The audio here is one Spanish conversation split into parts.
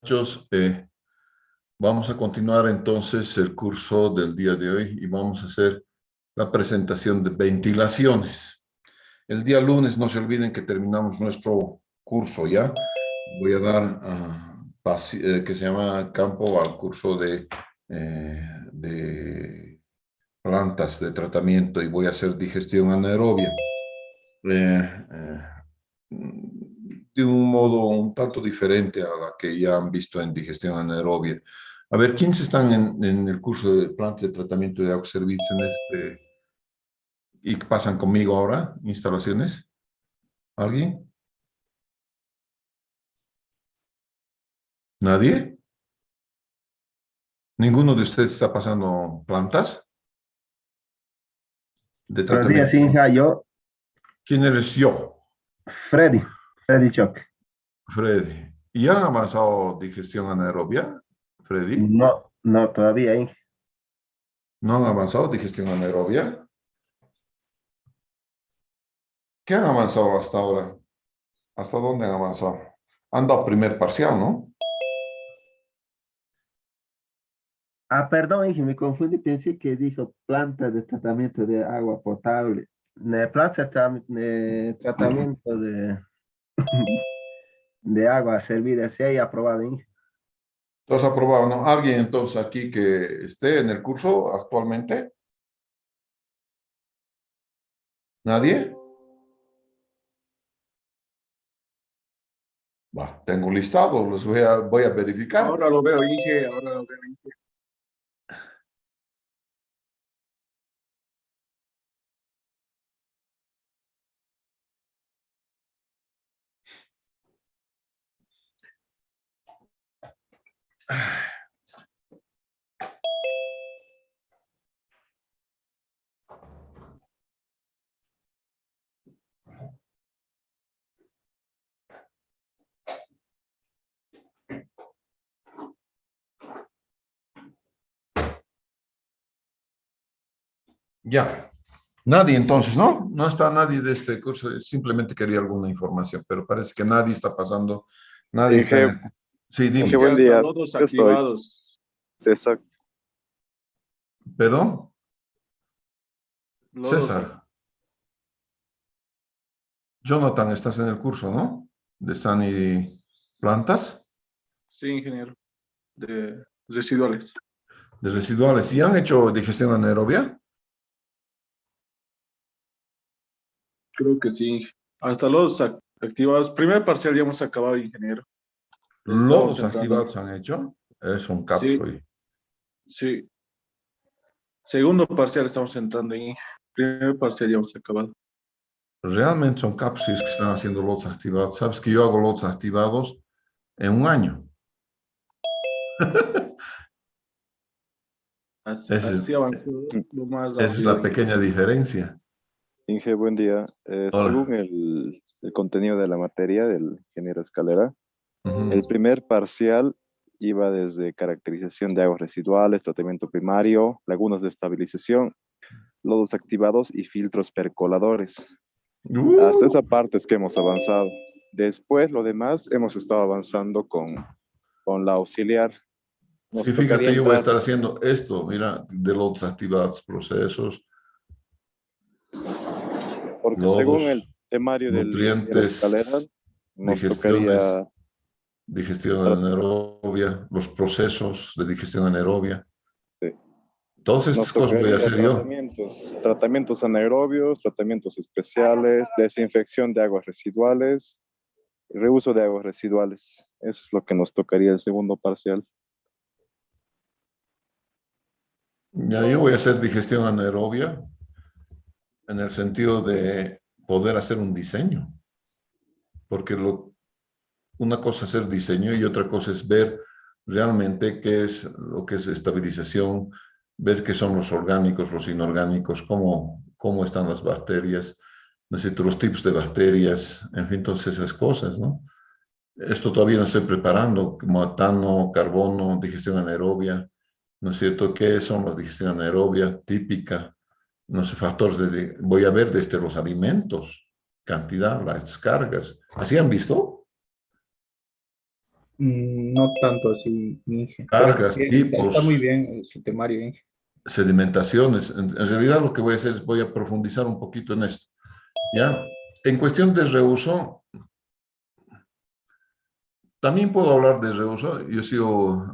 Muchachos, vamos a continuar entonces el curso del día de hoy y vamos a hacer la presentación de ventilaciones. El día lunes no se olviden que terminamos nuestro curso ya. Voy a dar que se llama campo al curso de plantas de tratamiento y voy a hacer digestión anaerobia. De un modo un tanto diferente a la que ya han visto en digestión anaerobia. A ver, ¿quiénes están en el curso de plantas de tratamiento de agua servicios y pasan conmigo ahora? ¿Instalaciones? ¿Alguien? ¿Nadie? ¿Ninguno de ustedes está pasando plantas de Buenos días, tratamiento? Inja. Yo, ¿Quién eres yo? Freddy Choc. Freddy. ¿Y han avanzado digestión anaerobia, Freddy? No, no, todavía, Inja. ¿No han avanzado digestión anaerobia? ¿Qué han avanzado hasta ahora? ¿Hasta dónde han avanzado? Han dado primer parcial, ¿no? Perdón, Inja, me confundí, pensé que dijo planta de tratamiento de agua potable. Planta de tratamiento de agua servida, sí, hay aprobado, Inja. ¿Tú has aprobado, no? ¿Alguien entonces aquí que esté en el curso actualmente? ¿Nadie? Va, tengo un listado, los voy a verificar. Ahora lo veo, Inge, ahora lo veo, Inge. Ya. Nadie entonces, ¿no? No está nadie de este curso, simplemente quería alguna información, pero parece que nadie está pasando, nadie está en Inge, el... Sí, Inge, dime. buen Hasta día. lodos Yo estoy. activados. Sí, exacto. ¿Perdón? Lodos, César. Jonathan, estás en el curso, ¿no? De San y Plantas, sí, ingeniero, de residuales. de residuales. ¿Y han hecho digestión anaerobia? Creo que sí, Inge. Hasta lodos activados. Primer parcial ya hemos acabado, ingeniero. Estamos Lodos entrando. activados han hecho. Es un Sí, capsule. sí. Segundo parcial estamos entrando, Inge. Primer parcial ya hemos acabado. Realmente son capsules que están haciendo lots activados. Sabes que yo hago lots activados en un año. Así, Esa así avanzó lo más es rápido, la Inge. pequeña diferencia. Inge, buen día. Ahora, Según el contenido de la materia del ingeniero Escalera, el ujú. primer parcial iba desde caracterización de aguas residuales, tratamiento primario, lagunas de estabilización, lodos activados y filtros percoladores. Hasta esa parte es que hemos avanzado. Después, lo demás, hemos estado avanzando con la auxiliar. Sí, Nos tocaría fíjate, yo voy a entrar, estar haciendo esto, mira, de lots activados, procesos, porque según el lodos, temario del ingeniero Escalera, nutrientes, nos digestiones, tocaría digestión tra- anaerobia, los procesos de digestión anaerobia. sí, Todas estas nos cosas voy a tocaría hacer yo. tratamientos anaerobios, tratamientos especiales, desinfección de aguas residuales, reuso de aguas residuales. Eso es lo que nos tocaría el segundo parcial. Ya, yo voy a hacer digestión anaerobia en el sentido de poder hacer un diseño, porque una cosa es hacer diseño y otra cosa es ver realmente qué es lo que es estabilización, ver qué son los orgánicos, los inorgánicos, cómo están las bacterias, ¿no es cierto? Los tipos de bacterias, en fin, todas esas cosas, ¿no? Esto todavía no estoy preparando, como metano, carbono, digestión anaerobia, ¿no es cierto? ¿Qué son las digestión anaerobia típica? No sé, factores voy a ver desde los alimentos, cantidad, las descargas. ¿Así han visto? No tanto así, Inge. Pero Cargas, está muy tipos, bien su temario, Inge. sedimentaciones. En realidad lo que voy a hacer es voy a profundizar un poquito en esto. ¿Ya? En cuestión de reuso, también puedo hablar de reuso. Yo he sido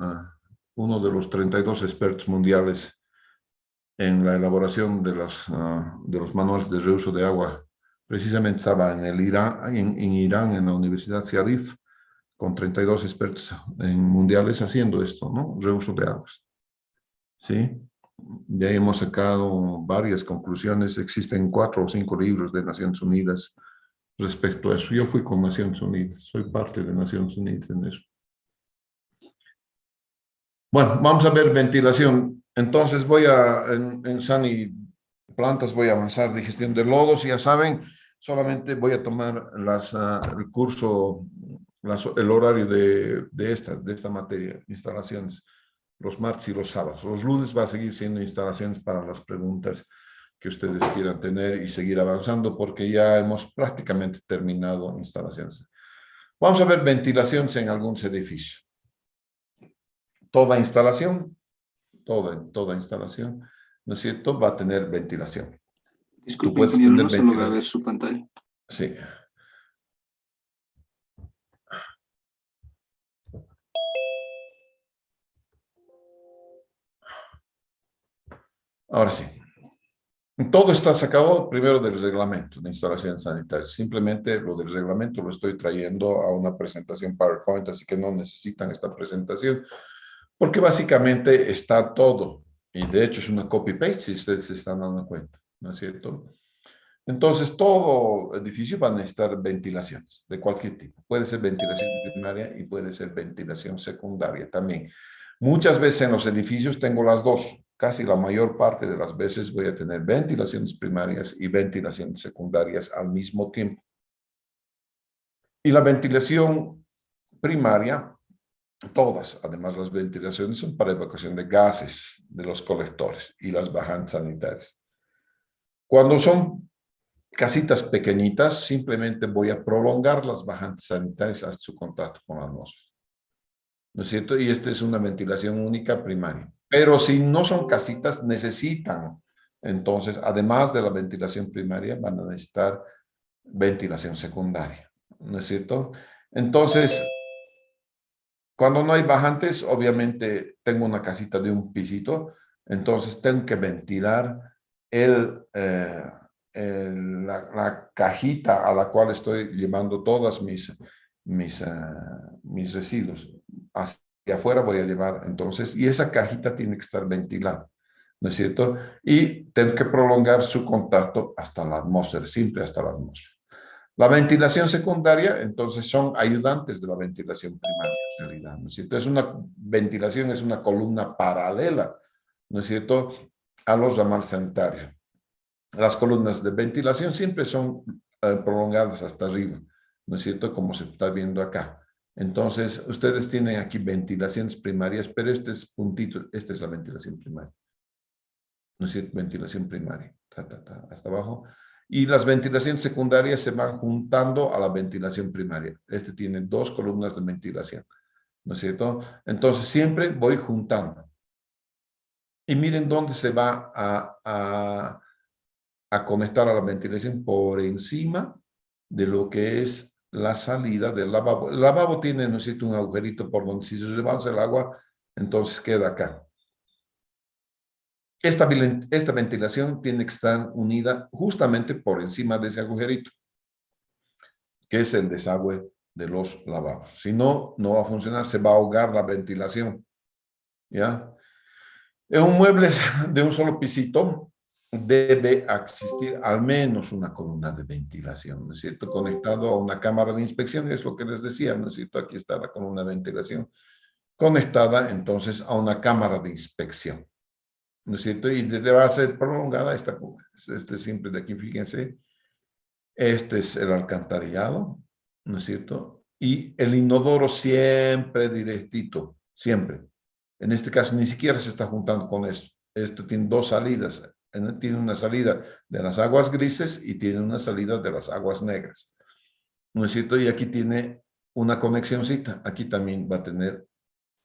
uno de los 32 expertos mundiales en la elaboración de los manuales de reuso de agua. Precisamente estaba en el Irán, en Irán, en la Universidad Sharif, con 32 expertos mundiales haciendo esto, ¿no? Reuso de aguas. ¿Sí? De ahí hemos sacado varias conclusiones. Existen 4 o 5 libros de Naciones Unidas respecto a eso. Yo fui con Naciones Unidas, soy parte de Naciones Unidas en eso. Bueno, vamos a ver ventilación. Entonces en Sani Plantas voy a avanzar digestión de lodos. Ya saben, solamente voy a tomar el curso, el horario de esta materia, instalaciones, los martes y los sábados. Los lunes va a seguir siendo instalaciones para las preguntas que ustedes quieran tener y seguir avanzando porque ya hemos prácticamente terminado instalaciones. Vamos a ver ventilaciones en algunos edificios. Toda instalación, toda instalación, ¿no es cierto?, va a tener ventilación. Disculpe, puedes ingeniero, tener no se logra ver su pantalla. Sí. Ahora sí. Todo está sacado primero del reglamento de instalaciones sanitarias. Simplemente lo del reglamento lo estoy trayendo a una presentación PowerPoint, así que no necesitan esta presentación, porque básicamente está todo. Y de hecho es una copy-paste, si ustedes se están dando cuenta, ¿no es cierto? Entonces, todo edificio va a necesitar ventilaciones de cualquier tipo. Puede ser ventilación primaria y puede ser ventilación secundaria también. Muchas veces en los edificios tengo las dos. Casi la mayor parte de las veces voy a tener ventilaciones primarias y ventilaciones secundarias al mismo tiempo. Y la ventilación primaria, todas, además las ventilaciones son para evacuación de gases de los colectores y las bajantes sanitarias. Cuando son casitas pequeñitas, simplemente voy a prolongar las bajantes sanitarias hasta su contacto con la atmósfera. ¿No es cierto? Y esta es una ventilación única primaria. Pero si no son casitas, necesitan, entonces, además de la ventilación primaria, van a necesitar ventilación secundaria. ¿No es cierto? Entonces, cuando no hay bajantes, obviamente tengo una casita de un pisito, entonces tengo que ventilar la cajita a la cual estoy llevando todas mis residuos. Hacia afuera voy a llevar entonces, y esa cajita tiene que estar ventilada, ¿no es cierto? Y tengo que prolongar su contacto hasta la atmósfera, siempre hasta la atmósfera. La ventilación secundaria, entonces, son ayudantes de la ventilación primaria, en realidad, ¿no es cierto? Ventilación es una columna paralela, ¿no es cierto?, a los ramales sanitarios. Las columnas de ventilación siempre son prolongadas hasta arriba, ¿no es cierto?, como se está viendo acá. Entonces, ustedes tienen aquí ventilaciones primarias, pero este es puntito, esta es la ventilación primaria, ¿no es cierto?, ventilación primaria, hasta abajo. Y las ventilaciones secundarias se van juntando a la ventilación primaria. Este tiene 2 columnas de ventilación, ¿no es cierto? Entonces, siempre voy juntando. Y miren dónde se va a conectar a la ventilación por encima de lo que es la salida del lavabo. El lavabo tiene, ¿no es cierto?, un agujerito por donde si se rebalsa el agua, entonces queda acá. Esta ventilación tiene que estar unida justamente por encima de ese agujerito, que es el desagüe de los lavabos. Si no, no va a funcionar, se va a ahogar la ventilación. ¿Ya? En un mueble de un solo pisito debe existir al menos una columna de ventilación, ¿no es cierto? Conectado a una cámara de inspección, es lo que les decía, ¿no es cierto? Aquí está la columna de ventilación conectada entonces a una cámara de inspección, ¿no es cierto? Y va a ser prolongada este simple de aquí, fíjense. Este es el alcantarillado, ¿no es cierto? Y el inodoro siempre directito, siempre. En este caso ni siquiera se está juntando con esto. Esto tiene 2 salidas. Tiene una salida de las aguas grises y tiene una salida de las aguas negras, ¿no es cierto? Y aquí tiene una conexioncita. Aquí también va a tener,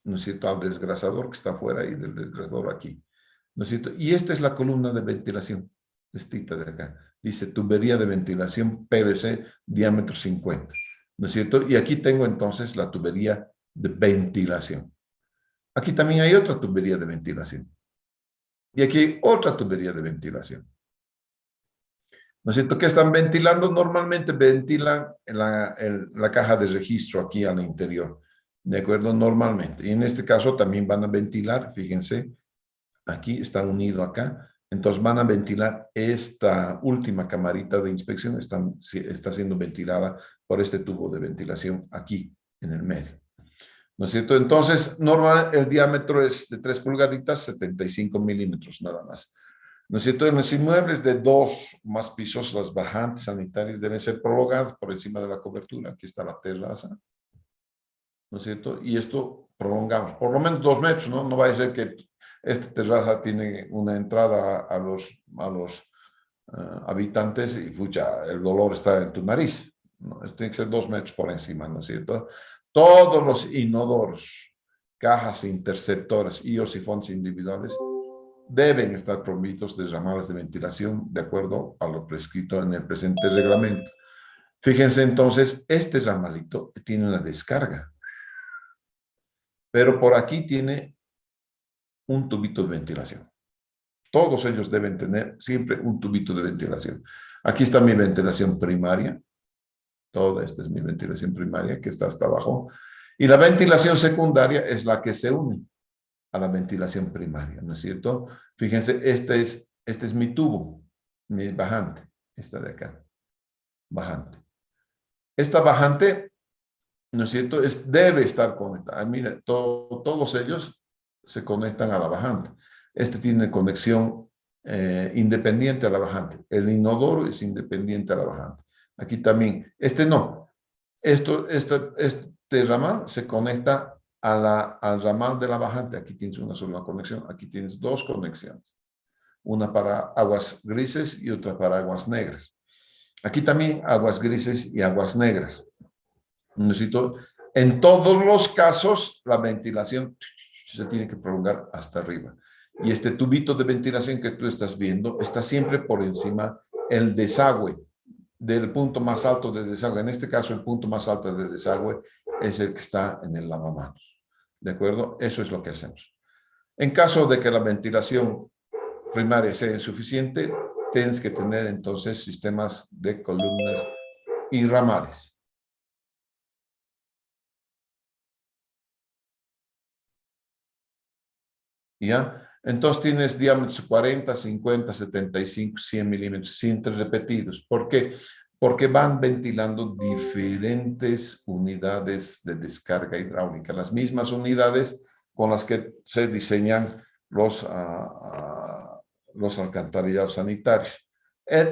¿no es cierto?, al desgrasador que está afuera y del desgrasador aquí, ¿no es cierto? Y esta es la columna de ventilación, estita de acá. Dice tubería de ventilación PVC diámetro 50, ¿no es cierto? Y aquí tengo entonces la tubería de ventilación. Aquí también hay otra tubería de ventilación. Y aquí hay otra tubería de ventilación. ¿No es cierto? ¿Qué están ventilando? Normalmente ventilan la caja de registro aquí al interior. ¿De acuerdo? Normalmente. Y en este caso también van a ventilar, fíjense, aquí está unido acá. Entonces van a ventilar esta última camarita de inspección, está siendo ventilada por este tubo de ventilación aquí en el medio. ¿No es cierto? Entonces, normal, el diámetro es de 3 pulgaditas, 75 milímetros nada más. ¿No es cierto? En los inmuebles de 2 o más pisos, las bajantes sanitarias deben ser prolongadas por encima de la cobertura. Aquí está la terraza. ¿No es cierto? Y esto prolongamos, por lo menos 2 metros, ¿no? No va a ser que esta terraza tiene una entrada a los habitantes y, pucha, el dolor está en tu nariz, ¿no? Esto tiene que ser 2 metros por encima, ¿no es cierto? Todos los inodoros, cajas interceptoras y o sifones individuales deben estar provistos de ramales de ventilación de acuerdo a lo prescrito en el presente reglamento. Fíjense entonces, este ramalito tiene una descarga, pero por aquí tiene un tubito de ventilación. Todos ellos deben tener siempre un tubito de ventilación. Aquí está mi ventilación primaria. Toda esta es mi ventilación primaria que está hasta abajo. Y la ventilación secundaria es la que se une a la ventilación primaria, ¿no es cierto? Fíjense, este es mi tubo, mi bajante, esta de acá, bajante. Esta bajante, ¿no es cierto?, debe estar conectada. Mira, todos ellos se conectan a la bajante. Este tiene conexión independiente a la bajante. El inodoro es independiente a la bajante. Aquí también. Este no. Este ramal se conecta al ramal de la bajante. Aquí tienes una sola conexión. Aquí tienes 2 conexiones. Una para aguas grises y otra para aguas negras. Aquí también aguas grises y aguas negras. Necesito, en todos los casos, la ventilación se tiene que prolongar hasta arriba. Y este tubito de ventilación que tú estás viendo está siempre por encima el desagüe, del punto más alto de desagüe. En este caso, el punto más alto de desagüe es el que está en el lavamanos. ¿De acuerdo? Eso es lo que hacemos. En caso de que la ventilación primaria sea insuficiente, tienes que tener entonces sistemas de columnas y ramales. ¿Ya? Entonces tienes diámetros 40, 50, 75, 100 milímetros, cintas repetidos. ¿Por qué? Porque van ventilando diferentes unidades de descarga hidráulica, las mismas unidades con las que se diseñan los alcantarillados sanitarios.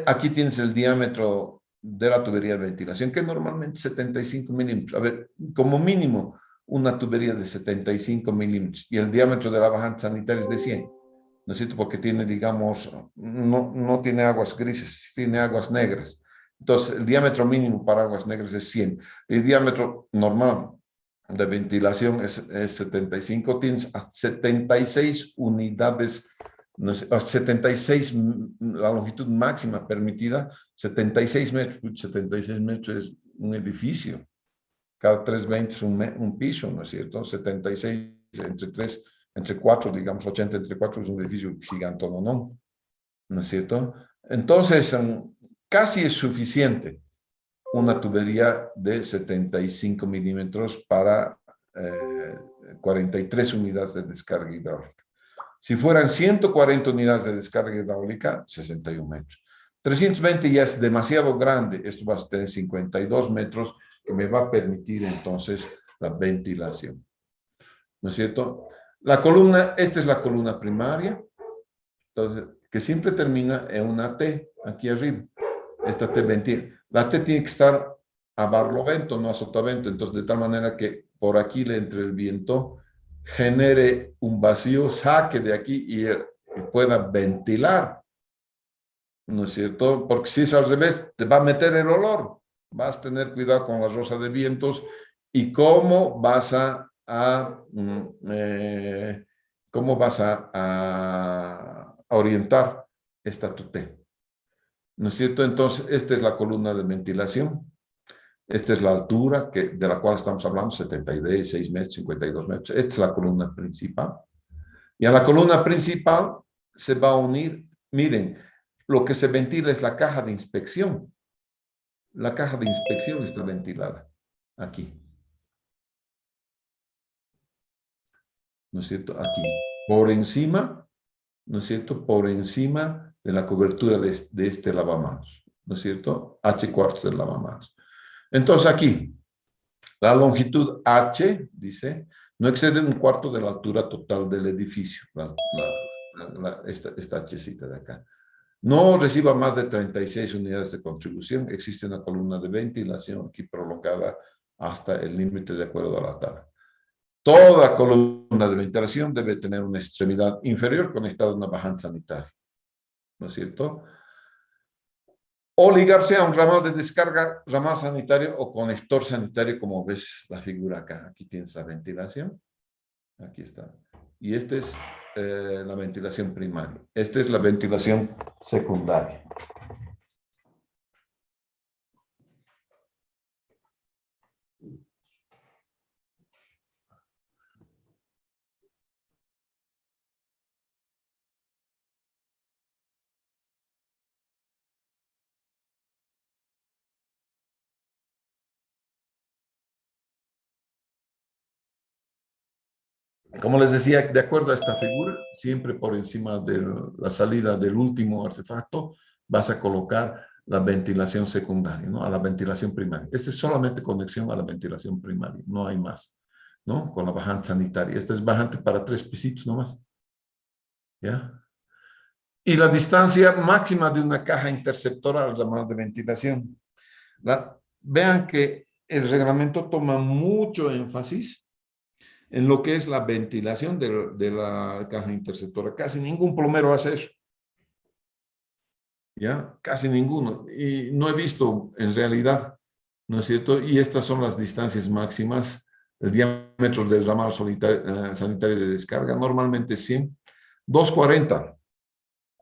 Aquí tienes el diámetro de la tubería de ventilación, que normalmente es 75 milímetros. A ver, como mínimo, una tubería de 75 milímetros y el diámetro de la bajante sanitaria es de 100. ¿No es cierto? Porque tiene, digamos, no tiene aguas grises, tiene aguas negras. Entonces, el diámetro mínimo para aguas negras es 100. El diámetro normal de ventilación es 75. Tienes hasta 76 unidades, no sé, 76, la longitud máxima permitida, 76 metros. 76 metros es un edificio. Cada 320 es un piso, ¿no es cierto? 76 entre 4, digamos, 80 entre 4 es un edificio gigante, ¿no es cierto? Entonces, casi es suficiente una tubería de 75 milímetros para 43 unidades de descarga hidráulica. Si fueran 140 unidades de descarga hidráulica, 61 metros. 320 ya es demasiado grande, esto va a tener 52 metros, que me va a permitir entonces la ventilación. ¿No es cierto? La columna, esta es la columna primaria, entonces, que siempre termina en una T, aquí arriba. Esta T ventila. La T tiene que estar a barlovento, no a sotavento, entonces de tal manera que por aquí le entre el viento, genere un vacío, saque de aquí y pueda ventilar. ¿No es cierto? Porque si es al revés, te va a meter el olor. Vas a tener cuidado con la rosa de vientos y cómo vas a orientar esta tu T. ¿No es cierto? Entonces, esta es la columna de ventilación. Esta es la altura de la cual estamos hablando, 76 metros, 52 metros. Esta es la columna principal. Y a la columna principal se va a unir, miren, lo que se ventila es la caja de inspección. La caja de inspección está ventilada aquí. ¿No es cierto? Aquí. Por encima, ¿no es cierto? Por encima de la cobertura de este lavamanos. ¿No es cierto? H cuartos del lavamanos. Entonces aquí, la longitud H, dice, no excede un cuarto de la altura total del edificio. Esta Hcita de acá. No reciba más de 36 unidades de contribución. Existe una columna de ventilación aquí prolongada hasta el límite de acuerdo a la tabla. Toda columna de ventilación debe tener una extremidad inferior conectada a una bajante sanitaria. ¿No es cierto? O ligarse a un ramal de descarga, ramal sanitario o conector sanitario, como ves la figura acá. Aquí tienes la ventilación. Aquí está. Y esta es la ventilación primaria. Esta es la ventilación secundaria. Como les decía, de acuerdo a esta figura, siempre por encima de la salida del último artefacto, vas a colocar la ventilación secundaria, ¿no? A la ventilación primaria. Esta es solamente conexión a la ventilación primaria, no hay más, ¿no? Con la bajante sanitaria. Esta es bajante para 3 pisitos nomás. ¿Ya? Y la distancia máxima de una caja interceptora al ramal de ventilación. Vean que el reglamento toma mucho énfasis en lo que es la ventilación de la caja interceptora. Casi ningún plomero hace eso. ¿Ya? Casi ninguno. Y no he visto en realidad, ¿no es cierto? Y estas son las distancias máximas, el diámetro del ramal sanitario de descarga, normalmente 100, 240.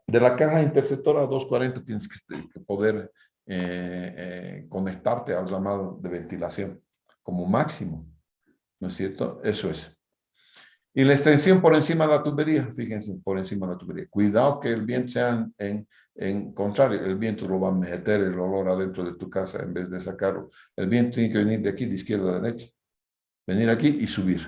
De la caja interceptora a 240 tienes que poder conectarte al ramal de ventilación como máximo, ¿no es cierto? Eso es. Y la extensión por encima de la tubería, fíjense, por encima de la tubería. Cuidado que el viento sea en contrario, el viento lo va a meter el olor adentro de tu casa en vez de sacarlo. El viento tiene que venir de aquí, de izquierda a derecha. Venir aquí y subir.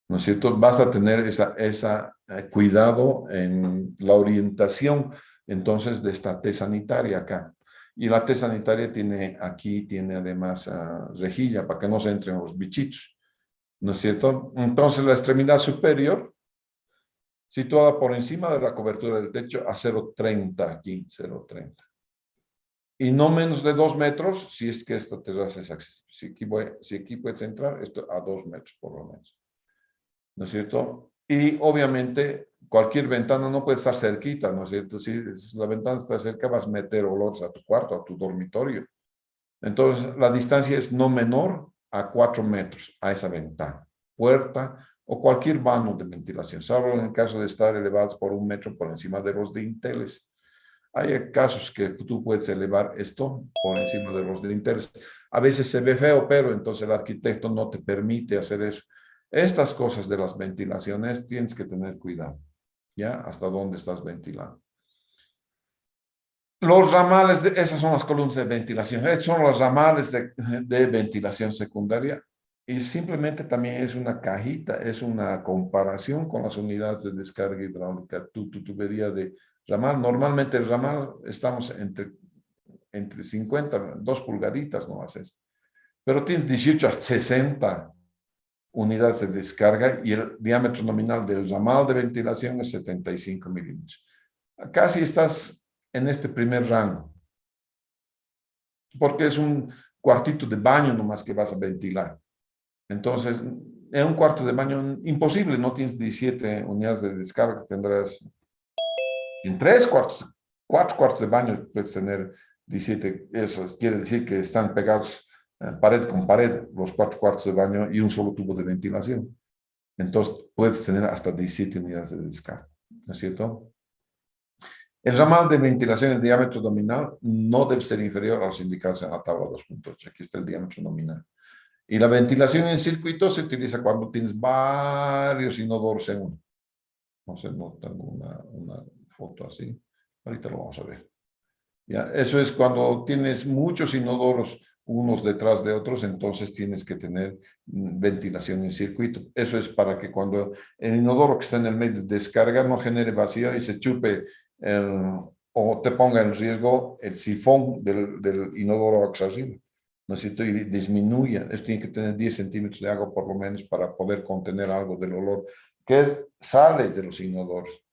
¿No es cierto? Vas a tener esa cuidado en la orientación, entonces, de esta T sanitaria acá. Y la T sanitaria tiene además rejilla para que no se entren los bichitos. ¿No es cierto? Entonces, la extremidad superior, situada por encima de la cobertura del techo, a 0,30 aquí, 0,30. Y no menos de 2 metros, si es que esta terraza es accesible. Si aquí puedes entrar, esto a 2 metros por lo menos. ¿No es cierto? Y obviamente, cualquier ventana no puede estar cerquita, ¿no es cierto? Si la ventana está cerca, vas a meter olores a tu cuarto, a tu dormitorio. Entonces, la distancia es no menor a 4 metros a esa ventana, puerta o cualquier vano de ventilación, salvo en el caso de estar elevados por 1 metro por encima de los dinteles. Hay casos que tú puedes elevar esto por encima de los dinteles. A veces se ve feo, pero entonces el arquitecto no te permite hacer eso. Estas cosas de las ventilaciones tienes que tener cuidado, ¿ya? Hasta dónde estás ventilando. Los ramales, esas son las columnas de ventilación. Estos son los ramales de ventilación secundaria. Y simplemente también es una cajita, es una comparación con las unidades de descarga hidráulica. Tu tubería de ramal, normalmente el ramal estamos entre 50, 2 pulgaditas, no haces. Pero tienes 18 a 60 unidades de descarga y el diámetro nominal del ramal de ventilación es 75 milímetros. Casi estás en este primer rango, porque es un cuartito de baño nomás que vas a ventilar. Entonces, en un cuarto de baño imposible, no tienes 17 unidades de descarga, tendrás en 4 cuartos de baño puedes tener 17, eso quiere decir que están pegados pared con pared, los 4 cuartos de baño y un solo tubo de ventilación. Entonces, puedes tener hasta 17 unidades de descarga, ¿no es cierto? El ramal de ventilación, el diámetro nominal, no debe ser inferior a los indicados en la tabla 2.8. Aquí está el diámetro nominal. Y la ventilación en circuito se utiliza cuando tienes varios inodoros en uno. No sé, no tengo una foto así. Ahorita lo vamos a ver. ¿Ya? Eso es cuando tienes muchos inodoros unos detrás de otros, entonces tienes que tener ventilación en circuito. Eso es para que cuando el inodoro que está en el medio de descarga no genere vacío y se chupe o te ponga en riesgo el sifón del inodoro accesible. ¿No es cierto? Y disminuya. Esto tiene que tener 10 centímetros de agua por lo menos para poder contener algo del olor que sale de los inodoros.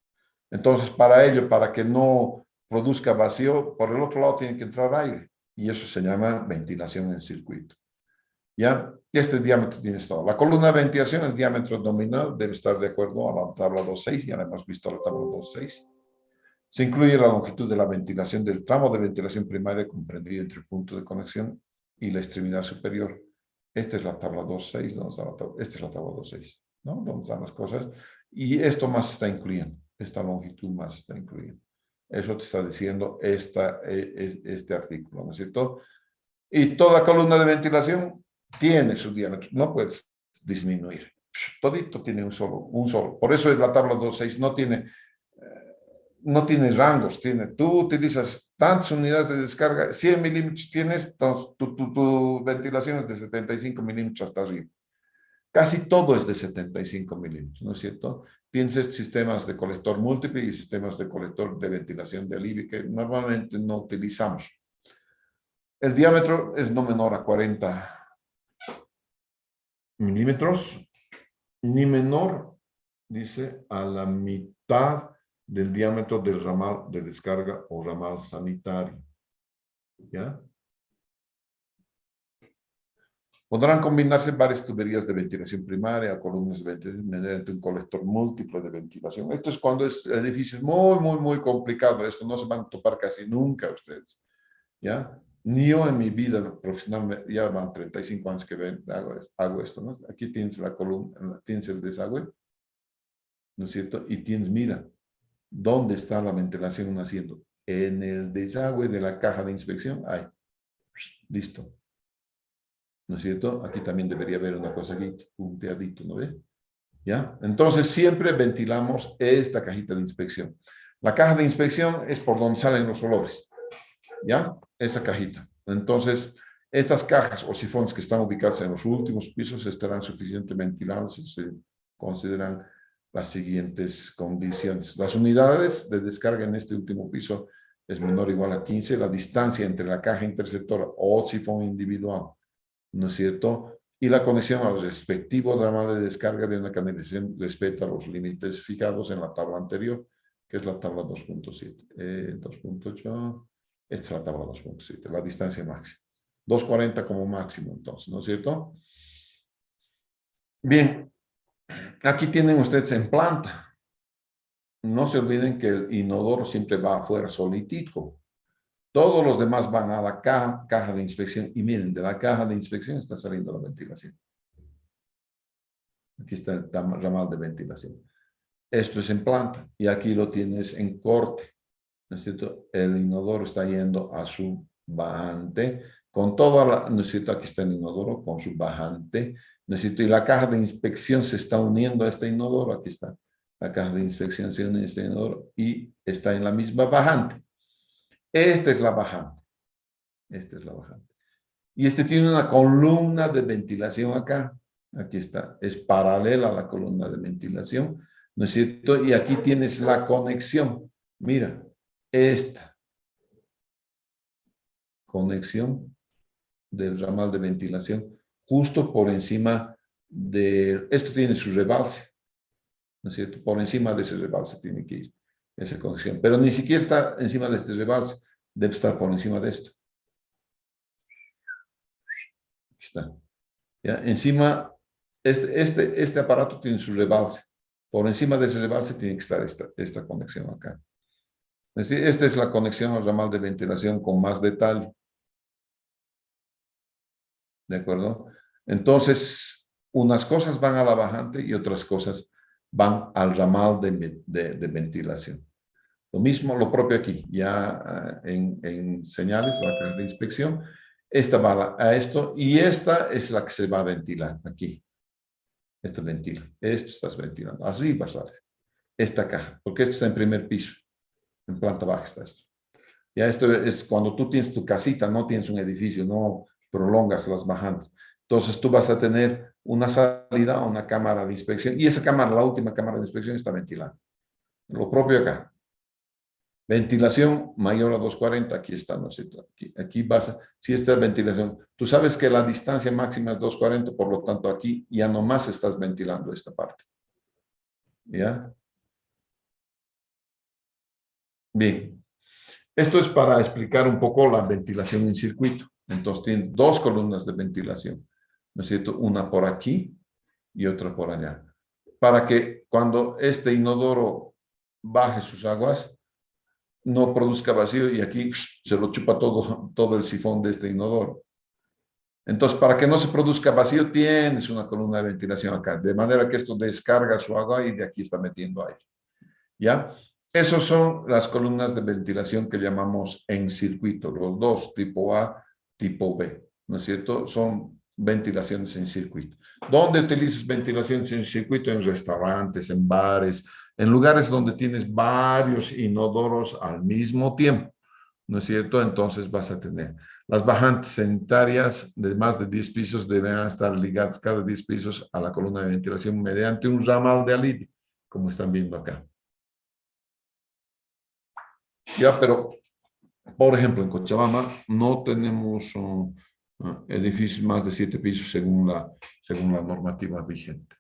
Entonces, para ello, para que no produzca vacío, por el otro lado tiene que entrar aire. Y eso se llama ventilación en circuito. ¿Ya? Este diámetro tiene todo. La columna de ventilación, el diámetro nominal, debe estar de acuerdo a la tabla 2.6. Ya la hemos visto la tabla 2.6. Se incluye la longitud de la ventilación del tramo de ventilación primaria comprendido entre el punto de conexión y la extremidad superior. Esta es la tabla 2.6. Esta es la tabla 2.6, ¿no? Donde están las cosas. Y esto más está incluyendo. Esta longitud más está incluyendo. Eso te está diciendo este artículo, ¿no es cierto? Y toda columna de ventilación tiene su diámetro. No puedes disminuir. Todito tiene un solo. Por eso es la tabla 2.6. No tiene rangos. Tú utilizas tantas unidades de descarga. 100 milímetros tienes, tu ventilación es de 75 milímetros hasta arriba. Casi todo es de 75 milímetros, ¿no es cierto? Tienes sistemas de colector múltiple y sistemas de colector de ventilación de alivio que normalmente no utilizamos. El diámetro es no menor a 40 milímetros, ni menor, dice, a la mitad del diámetro del ramal de descarga o ramal sanitario. ¿Ya? Podrán combinarse varias tuberías de ventilación primaria o columnas de ventilación mediante un colector múltiple de ventilación. Esto es cuando el edificio es muy complicado. Esto no se van a topar casi nunca ustedes. ¿Ya? Ni yo en mi vida profesional, ya van 35 años que hago esto, ¿no? Aquí tienes la columna, tienes el desagüe, ¿no es cierto? Y tienes, mira, ¿dónde está la ventilación haciendo? En el desagüe de la caja de inspección. Ahí, listo. ¿No es cierto? Aquí también debería haber una cosa aquí, punteadito, ¿no ve? ¿Ya? Entonces siempre ventilamos esta cajita de inspección. La caja de inspección es por donde salen los olores. ¿Ya? Esa cajita. Entonces, estas cajas o sifones que están ubicados en los últimos pisos estarán suficientemente ventilados si se consideran las siguientes condiciones. Las unidades de descarga en este último piso es menor o igual a 15. La distancia entre la caja interceptora o sifón individual, ¿no es cierto? Y la conexión al respectivo ramal de descarga de una canalización respecto a los límites fijados en la tabla anterior, que es la tabla 2.7. 2.8, esta es la tabla 2.7, la distancia máxima. 240 como máximo, entonces, ¿no es cierto? Bien, aquí tienen ustedes en planta. No se olviden que el inodoro siempre va afuera solitico. Todos los demás van a la caja de inspección. Y miren, de la caja de inspección está saliendo la ventilación. Aquí está el ramal de ventilación. Esto es en planta. Y aquí lo tienes en corte. ¿No es cierto? El inodoro está yendo a su bajante. Con toda la... ¿No es cierto? Aquí está el inodoro con su bajante. ¿No es cierto? Y la caja de inspección se está uniendo a este inodoro. Aquí está. La caja de inspección se une a este inodoro y está en la misma bajante. Esta es la bajante. Esta es la bajante. Y este tiene una columna de ventilación acá. Aquí está. Es paralela a la columna de ventilación. ¿No es cierto? Y aquí tienes la conexión. Mira, esta conexión del ramal de ventilación justo por encima de... Esto tiene su rebalse. ¿No es cierto? Por encima de ese rebalse tiene que ir esa conexión. Pero ni siquiera está encima de este rebalse. Debe estar por encima de esto. Aquí está. ¿Ya? Encima, este aparato tiene su rebalse. Por encima de ese rebalse tiene que estar esta conexión acá. Es decir, esta es la conexión al ramal de ventilación con más detalle. ¿De acuerdo? Entonces, unas cosas van a la bajante y otras cosas van al ramal de ventilación. Lo mismo, lo propio aquí, ya en señales, la caja de inspección, esta va a esto y esta es la que se va a ventilar aquí. Esto ventila, esto estás ventilando, arriba sale esta caja, porque esto está en primer piso, en planta baja está esto. Ya esto es cuando tú tienes tu casita, no tienes un edificio, no prolongas las bajantes. Entonces tú vas a tener una salida a una cámara de inspección y esa cámara, la última cámara de inspección está ventilada. Lo propio acá. Ventilación mayor a 240, aquí está, ¿no es cierto? Aquí vas, si esta es ventilación, tú sabes que la distancia máxima es 240, por lo tanto aquí ya nomás estás ventilando esta parte. ¿Ya? Bien. Esto es para explicar un poco la ventilación en circuito. Entonces tienes dos columnas de ventilación, ¿no es cierto? Una por aquí y otra por allá. Para que cuando este inodoro baje sus aguas, no produzca vacío y aquí se lo chupa todo el sifón de este inodoro. Entonces, para que no se produzca vacío, tienes una columna de ventilación acá, de manera que esto descarga su agua y de aquí está metiendo aire. ¿Ya? Esas son las columnas de ventilación que llamamos en circuito, los dos, tipo A, tipo B, ¿no es cierto? Son ventilaciones en circuito. ¿Dónde utilizas ventilaciones en circuito? En restaurantes, en bares, en lugares donde tienes varios inodoros al mismo tiempo, ¿no es cierto? Entonces vas a tener las bajantes sanitarias de más de 10 pisos deberán estar ligadas cada 10 pisos a la columna de ventilación mediante un ramal de alivio, como están viendo acá. Ya, pero, por ejemplo, en Cochabamba no tenemos edificios más de 7 pisos según la normativa vigente.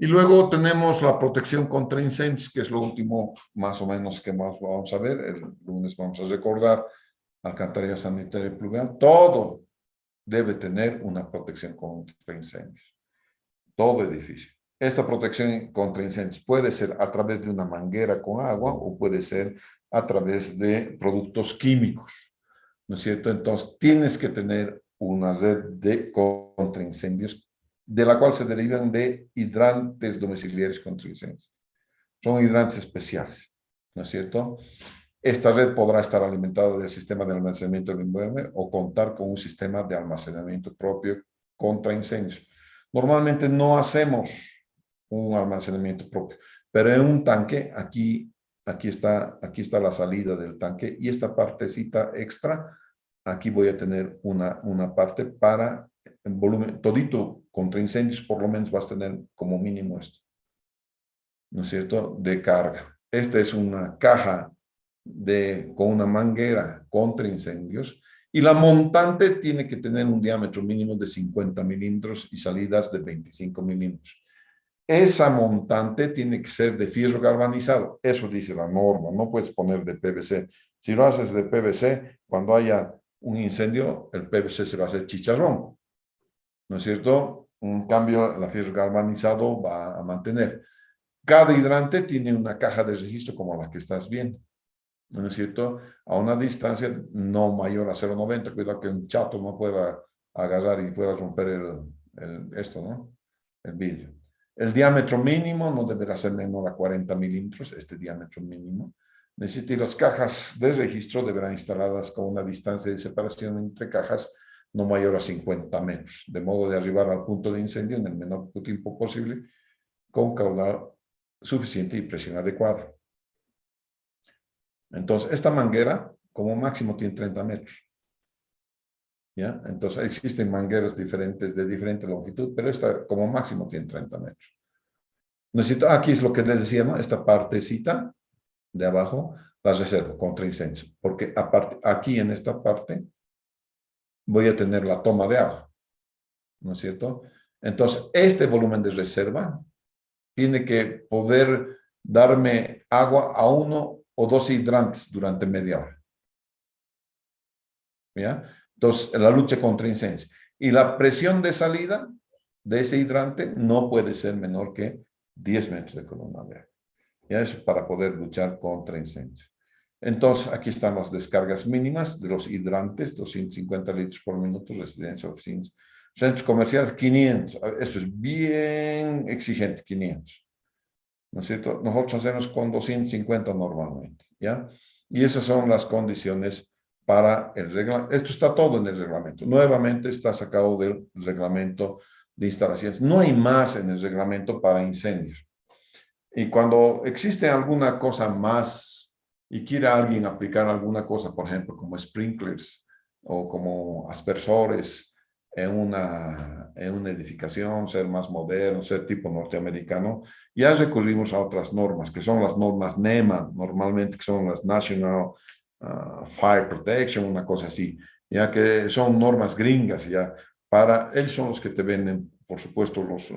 Y luego tenemos la protección contra incendios, que es lo último más o menos que más vamos a ver. El lunes vamos a recordar alcantarilla sanitaria y pluvial. Todo debe tener una protección contra incendios. Todo edificio. Esta protección contra incendios puede ser a través de una manguera con agua o puede ser a través de productos químicos, ¿no es cierto? Entonces, tienes que tener una red contra incendios de la cual se derivan de hidrantes domiciliarios contra incendios. Son hidrantes especiales, ¿no es cierto? Esta red podrá estar alimentada del sistema de almacenamiento del inmueble o contar con un sistema de almacenamiento propio contra incendios. Normalmente no hacemos un almacenamiento propio, pero en un tanque, aquí está la salida del tanque y esta partecita extra, aquí voy a tener una parte para el volumen, todito contra incendios, por lo menos vas a tener como mínimo esto, ¿no es cierto?, de carga. Esta es una caja con una manguera contra incendios y la montante tiene que tener un diámetro mínimo de 50 milímetros y salidas de 25 milímetros. Esa montante tiene que ser de fierro galvanizado. Eso dice la norma. No puedes poner de PVC. Si lo haces de PVC, cuando haya un incendio, el PVC se va a hacer chicharrón. ¿No es cierto? En cambio, el fierro galvanizado va a mantener. Cada hidrante tiene una caja de registro como la que estás viendo. ¿No es cierto? A una distancia no mayor a 0,90. Cuidado que un chato no pueda agarrar y pueda romper esto, ¿no? El vidrio. El diámetro mínimo no deberá ser menor a 40 milímetros, este diámetro mínimo. Necesita, y las cajas de registro deberán instaladas con una distancia de separación entre cajas no mayor a 50 metros, de modo de arribar al punto de incendio en el menor tiempo posible, con caudal suficiente y presión adecuada. Entonces, esta manguera, como máximo, tiene 30 metros. ¿Ya? Entonces, existen mangueras diferentes de diferente longitud, pero esta como máximo tiene 30 metros. Necesito, aquí es lo que les decía, ¿no? Esta partecita de abajo la reservo contra incendios, porque aparte, aquí en esta parte voy a tener la toma de agua, ¿no es cierto? Entonces, este volumen de reserva tiene que poder darme agua a 1 o 2 hidrantes durante media hora. ¿Ya? Entonces, la lucha contra incendios. Y la presión de salida de ese hidrante no puede ser menor que 10 metros de columna de agua. ¿Ya? Eso para poder luchar contra incendios. Entonces, aquí están las descargas mínimas de los hidrantes, 250 litros por minuto, residencias, oficinas. Centros comerciales, 500. Esto es bien exigente, 500. ¿No es cierto? Nosotros hacemos con 250 normalmente, ¿ya? Y esas son las condiciones para el reglamento. Esto está todo en el reglamento. Nuevamente está sacado del reglamento de instalaciones. No hay más en el reglamento para incendios. Y cuando existe alguna cosa más y quiere alguien aplicar alguna cosa, por ejemplo, como sprinklers o como aspersores en una edificación, ser más moderno, ser tipo norteamericano, ya recurrimos a otras normas, que son las normas NEMA, normalmente que son las National Fire Protection, una cosa así, ya que son normas gringas, ya para ellos son los que te venden, por supuesto, los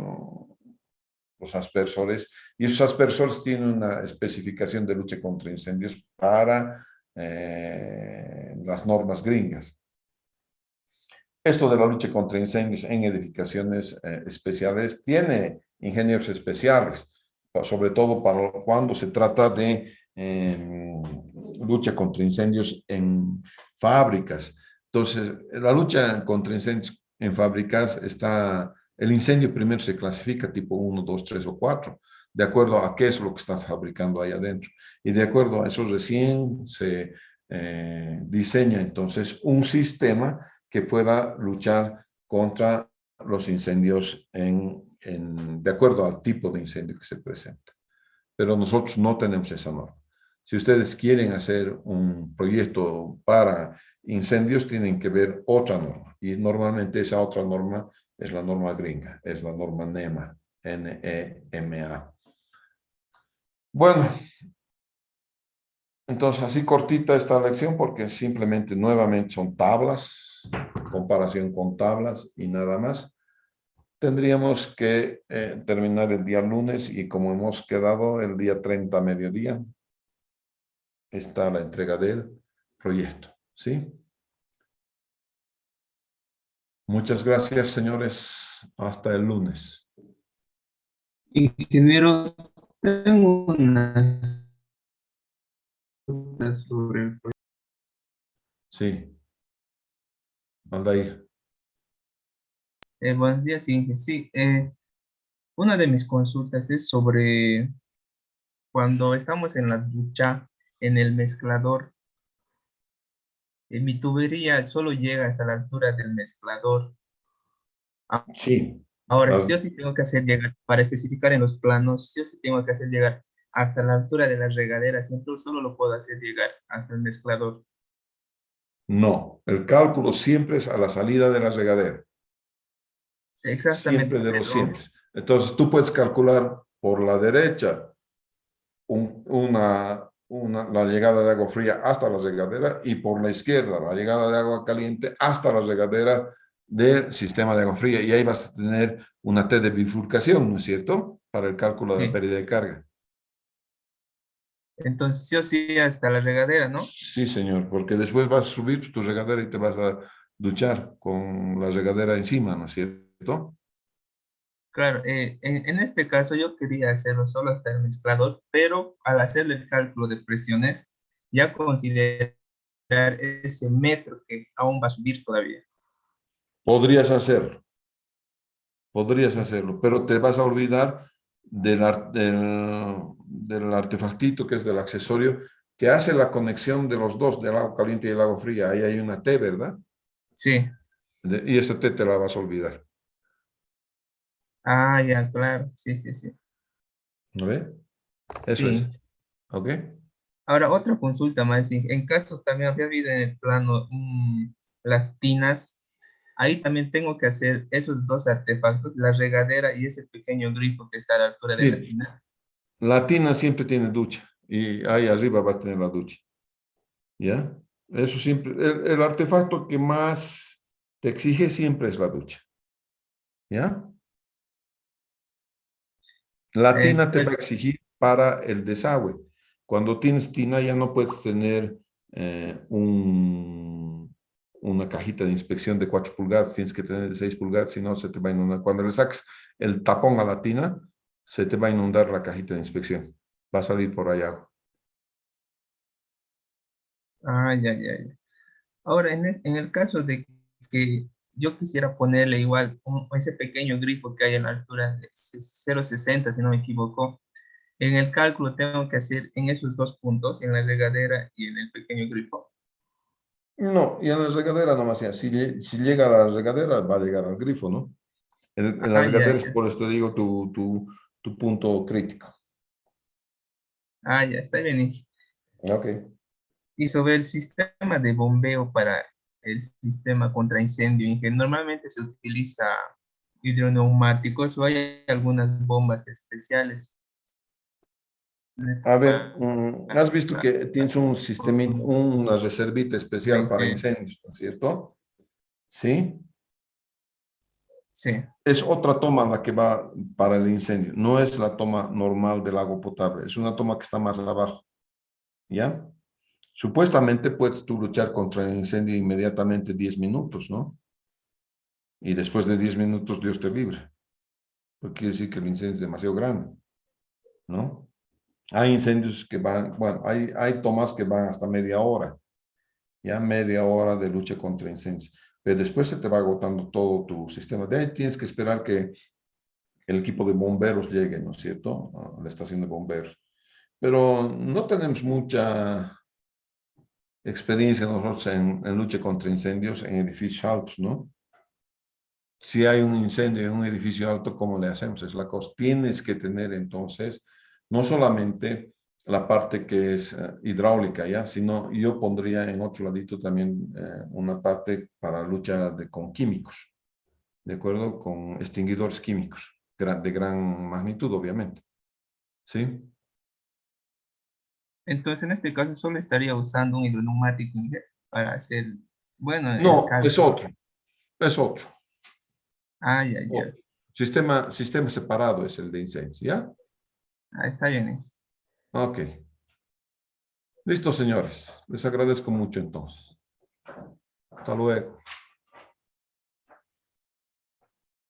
aspersores, y esos aspersores tienen una especificación de lucha contra incendios para las normas gringas. Esto de la lucha contra incendios en edificaciones especiales tiene ingenieros especiales, sobre todo para cuando se trata de lucha contra incendios en fábricas. Entonces, la lucha contra incendios en fábricas está, el incendio primero se clasifica tipo 1, 2, 3 o 4, de acuerdo a qué es lo que está fabricando ahí adentro. Y de acuerdo a eso recién se diseña entonces un sistema que pueda luchar contra los incendios de acuerdo al tipo de incendio que se presenta. Pero nosotros no tenemos esa norma. Si ustedes quieren hacer un proyecto para incendios, tienen que ver otra norma. Y normalmente esa otra norma es la norma gringa, es la norma NEMA, N-E-M-A. Bueno, entonces así cortita esta lección porque simplemente nuevamente son tablas, comparación con tablas y nada más. Tendríamos que terminar el día lunes y como hemos quedado el día 30 a mediodía, está la entrega del proyecto, ¿sí? Muchas gracias, señores. Hasta el lunes. Ingeniero, tengo unas preguntas sobre el proyecto. Sí. Aldair. Buenos días, Inge. Sí, una de mis consultas es sobre cuando estamos en la ducha, en el mezclador. Mi tubería solo llega hasta la altura del mezclador. Sí. Ahora, sí o sí tengo que hacer llegar, para especificar en los planos, sí o sí tengo que hacer llegar hasta la altura de las regaderas, entonces solo lo puedo hacer llegar hasta el mezclador. No, el cálculo siempre es a la salida de la regadera. Exactamente, Siempre de los pero siempre. Entonces tú puedes calcular por la derecha la llegada de agua fría hasta la regadera y por la izquierda la llegada de agua caliente hasta la regadera del sistema de agua fría. Y ahí vas a tener una T de bifurcación, ¿no es cierto? Para el cálculo de sí. pérdida de carga. Entonces sí o sí hasta la regadera, ¿no? Sí, señor, porque después vas a subir tu regadera y te vas a duchar con la regadera encima, ¿no es cierto? Claro, en este caso yo quería hacerlo solo hasta el mezclador, pero al hacerle el cálculo de presiones, ya considerar ese metro que aún va a subir todavía. Podrías hacerlo, pero te vas a olvidar del artefactito que es del accesorio que hace la conexión de los dos, del agua caliente y el agua fría. Ahí hay una T, ¿verdad? Sí. Y esa T te la vas a olvidar. Ah, ya, claro. Sí, sí, sí. ¿No ve? Eso Sí. es. ¿Ok? Ahora, otra consulta más. En caso también había habido en el plano las tinas, ahí también tengo que hacer esos dos artefactos, la regadera y ese pequeño grifo que está a la altura de la Sí. tina. La tina siempre tiene ducha y ahí arriba vas a tener la ducha. ¿Ya? Eso siempre, el artefacto que más te exige siempre es la ducha. ¿Ya? La Es, tina te va a exigir para el desagüe. Cuando tienes tina ya no puedes tener una cajita de inspección de 4 pulgadas, tienes que tener de 6 pulgadas, si no se te va a inundar. Cuando le saques el tapón a la tina, se te va a inundar la cajita de inspección. Va a salir por allá. Ah, ya, ya, ya. Ahora, en el caso de que yo quisiera ponerle igual ese pequeño grifo que hay a la altura de 0,60, si no me equivoco, en el cálculo tengo que hacer en esos dos puntos, en la regadera y en el pequeño grifo. No, y en la regadera nomás, ya, si llega a la regadera, va a llegar al grifo, ¿no? En la Ah, ya, regadera es ya. por esto digo tu punto crítico. Ah, ya, está bien, Inge. Ok. Y sobre el sistema de bombeo para el sistema contra incendio, Inge, normalmente se utiliza hidroneumáticos o hay algunas bombas especiales. A ver, has visto que tienes un sistema, una reservita Contra especial para incendios. incendios, ¿no es cierto? Sí. Sí. Es otra toma la que va para el incendio. No es la toma normal del agua potable. Es una toma que está más abajo. ¿Ya? Supuestamente puedes tú luchar contra el incendio inmediatamente 10 minutos, ¿no? Y después de 10 minutos Dios te libre. Porque quiere decir que el incendio es demasiado grande, ¿no? Hay incendios que van, bueno, hay tomas que van hasta media hora. Ya media hora de lucha contra incendios. Pero después se te va agotando todo tu sistema. De ahí tienes que esperar que el equipo de bomberos llegue, ¿no es cierto? A la estación de bomberos. Pero no tenemos mucha experiencia nosotros en lucha contra incendios en edificios altos, ¿no? Si hay un incendio en un edificio alto, ¿cómo le hacemos? Es la cosa. Tienes que tener entonces no solamente la parte que es hidráulica, ¿ya? Sino yo pondría en otro ladito también una parte para lucha con químicos, ¿de acuerdo? Con extinguidores químicos, de gran magnitud, obviamente, ¿sí? Entonces, en este caso, solo estaría usando un hidroneumático, Inge, para hacer, bueno, el No, es cálculo. otro, es otro. Ah, ya, ya. Otro. Sistema separado es el de incendios, ¿ya? Ah, está bien, Inge. Ok. Listo, señores. Les agradezco mucho entonces. Hasta luego.